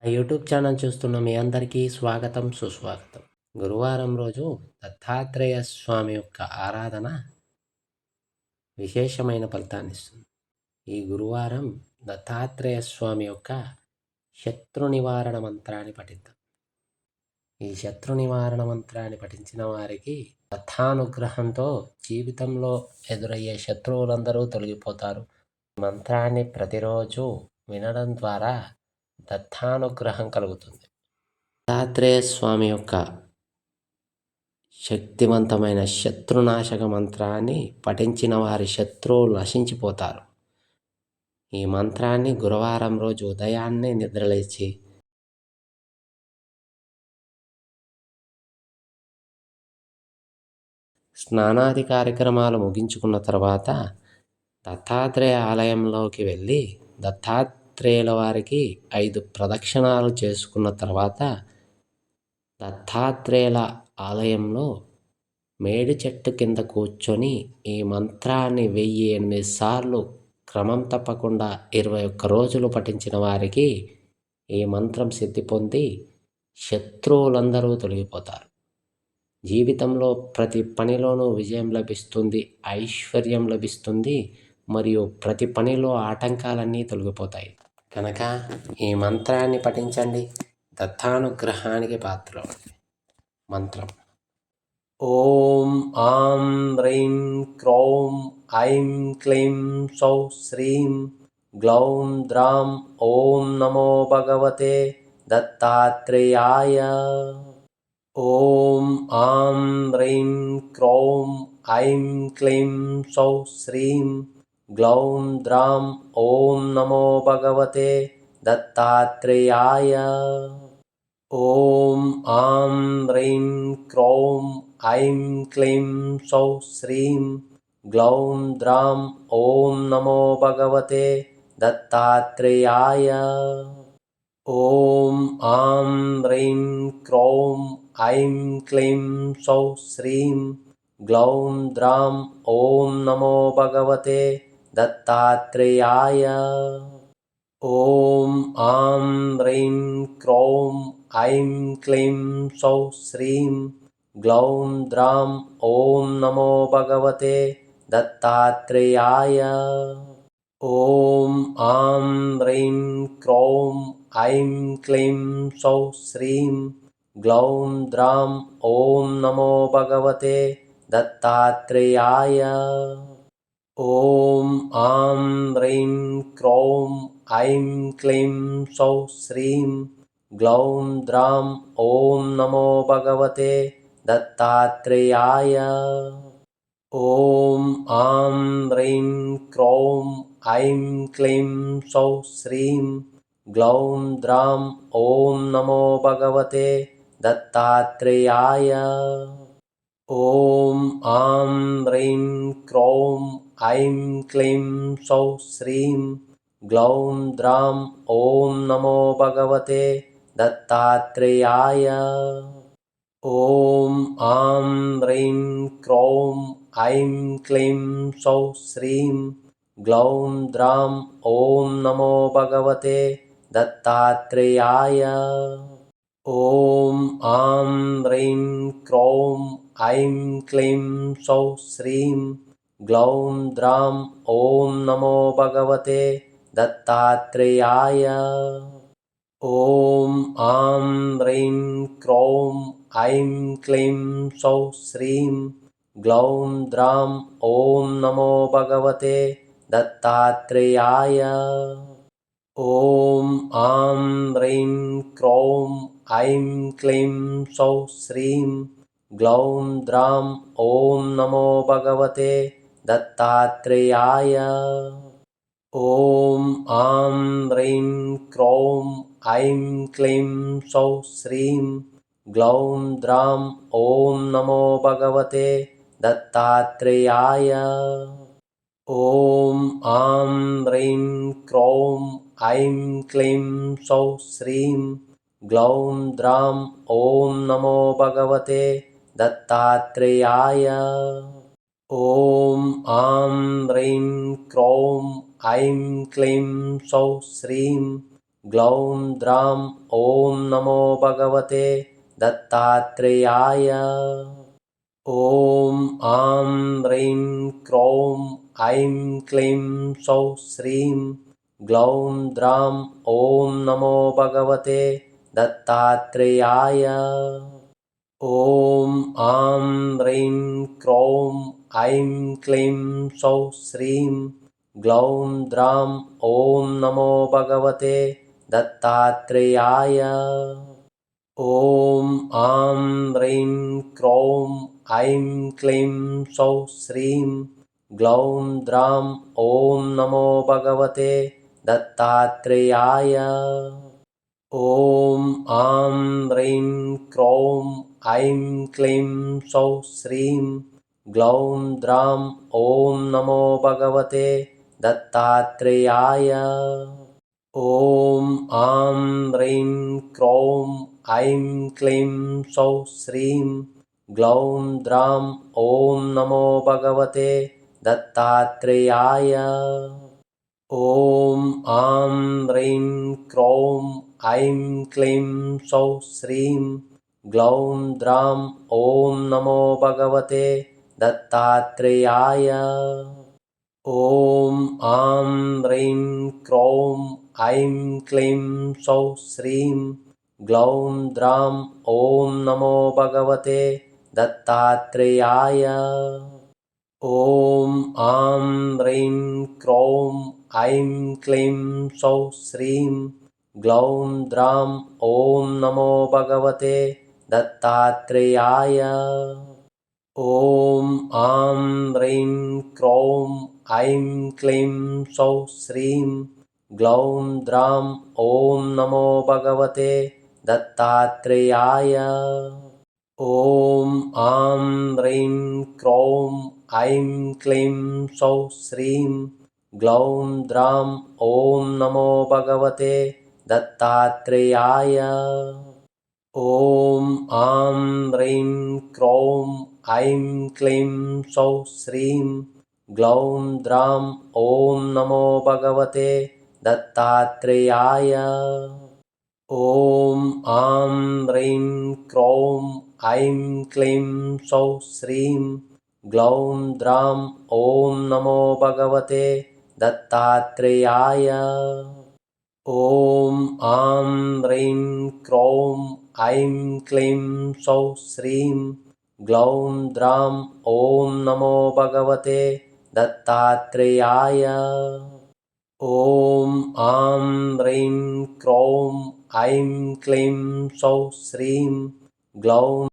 YouTube channel చూస్తున్న మీ అందరికీ స్వాగతం, సుస్వాగతం. గురువారం రోజు దత్తాత్రేయ స్వామి యొక్క ఆరాధన విశేషమైన ఫలితాన్నిస్తుంది. ఈ గురువారం దత్తాత్రేయ స్వామి యొక్క శత్రు నివారణ మంత్రాన్ని పఠిద్దాం. ఈ శత్రు నివారణ మంత్రాన్ని పఠించిన వారికి దత్తానుగ్రహంతో జీవితంలో ఎదురయ్యే శత్రువులందరూ తొలగిపోతారు. ఈ మంత్రాన్ని ప్రతిరోజు వినడం ద్వారా దత్తానుగ్రహం కలుగుతుంది. దత్తాత్రేయ స్వామి యొక్క శక్తివంతమైన శత్రునాశక మంత్రాన్ని పఠించిన వారి శత్రువులు నశించిపోతారు. ఈ మంత్రాన్ని గురువారం రోజు ఉదయాన్నే నిద్రలేచి స్నానాది కార్యక్రమాలు ముగించుకున్న తర్వాత దత్తాత్రేయ ఆలయంలోకి వెళ్ళి దత్తాత్రేయుల వారికి 5 ప్రదక్షిణాలు చేసుకున్న తర్వాత దత్తాత్రేయుల ఆలయంలో మేడి చెట్టు కింద కూర్చొని ఈ మంత్రాన్ని 1008 సార్లు క్రమం తప్పకుండా 21 రోజులు పఠించిన వారికి ఈ మంత్రం సిద్ధి పొంది శత్రువులందరూ తొలగిపోతారు. జీవితంలో ప్రతి పనిలోనూ విజయం లభిస్తుంది, ఐశ్వర్యం లభిస్తుంది, మరియు ప్రతి పనిలో ఆటంకాలన్నీ తొలగిపోతాయి. కనుక ఈ మంత్రాన్ని పఠించండి. దత్తానుగ్రహానికి పాత్రలు. మంత్రం: ఓం ఆం హ్రీం క్రౌం ఐం క్లీం సౌ శ్రీం గ్లౌం ద్రాం ఓం నమో భగవతే దత్తాత్రేయాయ. ఓం ఆం హ్రీం క్రౌం ఐం క్లీం సౌ శ్రీం గ్లౌం ద్రాం ఓం నమో భగవతే దత్తాత్రేయాయ. ఓం ఆం హ్రీం క్రౌం ఐం క్లీం సౌ శ్రీం గ్లౌం ద్రాం ఓం నమో భగవతే దత్తాత్రేయాయ. ఓం ఆం హ్రీం క్రౌం ఐం క్లీం సౌ శ్రీం గ్లౌం ద్రాం ఓం నమో భగవతే దత్తాత్రేయాయ. ఓం ఆం హ్రీం క్రౌం ఐం క్లీం సౌ శ్రీం గ్లౌం ద్రాం ఓం నమో భగవతే దత్తాత్రేయాయ. ఓం ఆం హ్రీం క్రౌం ఐం క్లీం సౌ శ్రీం గ్లౌం ద్రాం ఓం నమో భగవతే దత్తాత్రేయాయ. ఓం ఆం హ్రీం క్రౌం ఐం క్లీం సౌ శ్రీం గ్లౌం ద్రాం ఓం నమో భగవతే దత్తాత్రేయాయ. ఓం ఆం హ్రీం క్రౌం ఐం క్లీం సౌ శ్రీం గ్లౌం ద్రాం ఓం నమో భగవతే దత్తాత్రేయాయ. ఓం ఆం హ్రీం క్రౌం ఐం క్లీం సౌ శ్రీం గ్లౌం ద్రాం ఓం నమో భగవతే దత్తాత్రేయాయ. ఓం ఆం హ్రీం క్రౌం ఐం క్లీం సౌ శ్రీం గ్లౌం ద్రాం ఓం నమో భగవతే దత్తాత్రేయాయ. ఓం ఆం హ్రీం క్రౌం ఐం క్లీం సౌ శ్రీం గ్లౌం ద్రాం ఓం నమో భగవతే దత్తాత్రేయాయ. ఓం ఆం హ్రీం క్రౌం ఐం క్లీం సౌ శ్రీం గ్లౌం ద్రాం ఓం నమో భగవతే దత్తాత్రేయాయ. ఓం ఆం హ్రీం క్రౌం ఐం క్లీం సౌ శ్రీం గ్లౌం ద్రాం ఓం నమో భగవతే దత్తాత్రేయాయ. ఓం ఆం హ్రీం క్రౌం ఐం క్లీం సౌ శ్రీం గ్లౌం ద్రాం ఓం నమో భగవతే దత్తాత్రేయాయ. ఓం ఆం హ్రీం క్రౌం ఐం క్లీం సౌ శ్రీం గ్లౌం ద్రాం ఓం నమో భగవతే దత్తాత్రేయాయ. ఓం ఆం హ్రీం క్రౌం ఐం క్లీం సౌ శ్రీం ग्लौं द्रां ॐ नमो भगवते दत्तात्रेयाय। ॐ आं ह्रीं क्रों ऐं क्लीं सौः श्रीं ग्लौं द्रां ॐ नमो भगवते दत्तात्रेयाय। ॐ आं ह्रीं क्रों ऐं क्लीं सौः श्रीं ग्लौं द्रां ॐ नमो भगवते दत्तात्रेयाय। ॐ आं ह्रीं क्रों ऐं क्लीं सौः श्रीं ग्लौं द्रां ॐ नमो भगवते दत्तात्रेयाय। ॐ आं ह्रीं क्रों ऐं क्लीं सौः श्रीं ग्लौं द्रां ॐ नमो भगवते दत्तात्रेयाय। ॐ आं ह्रीं क्रों ऐं क्लीं सौः श्रीं ग्लौं द्रां ॐ नमो भगवते दत्तात्रेयाय। ॐ आं ह्रीं क्रों ऐं क्लीं सौः श्रीं ग्लौं द्रां ॐ नमो भगवते दत्तात्रेयाय। ॐ आं ह्रीं क्रों ऐं क्लीं सौः श्रीं ग्लौं द्रां ॐ नमो भगवते दत्तात्रेयाय। ॐ आं ह्रीं क्रों ऐं क्लीं सौः श्रीं ग्लौं द्रां ॐ नमो भगवते दत्तात्रेयाय। ॐ आं ह्रीं क्रों ऐं क्लीं सौः श्रीं ग्लौं द्रां ॐ नमो भगवते दत्तात्रेयाय। ॐ आं ह्रीं क्रों ऐं क्लीं सौः श्रीं ग्लौं द्रां ॐ नमो भगवते दत्तात्रेयाय। ॐ आं ह्रीं क्रों ऐं क्लीं सौः श्रीं ग्लौं द्रां ॐ नमो भगवते दत्तात्रेयाय। ॐ आं ह्रीं क्रों ऐं क्लीं सौः श्रीं ग्लौं द्रां ॐ नमो भगवते दत्तात्रेयाय। ॐ आं ह्रीं क्रों ऐं क्लीं सौः श्रीं ग्लौं द्रां ॐ नमो भगवते दत्तात्रेयाय। ॐ आं ह्रीं क्रों ऐं क्लीं सौः श्रीं ग्लौं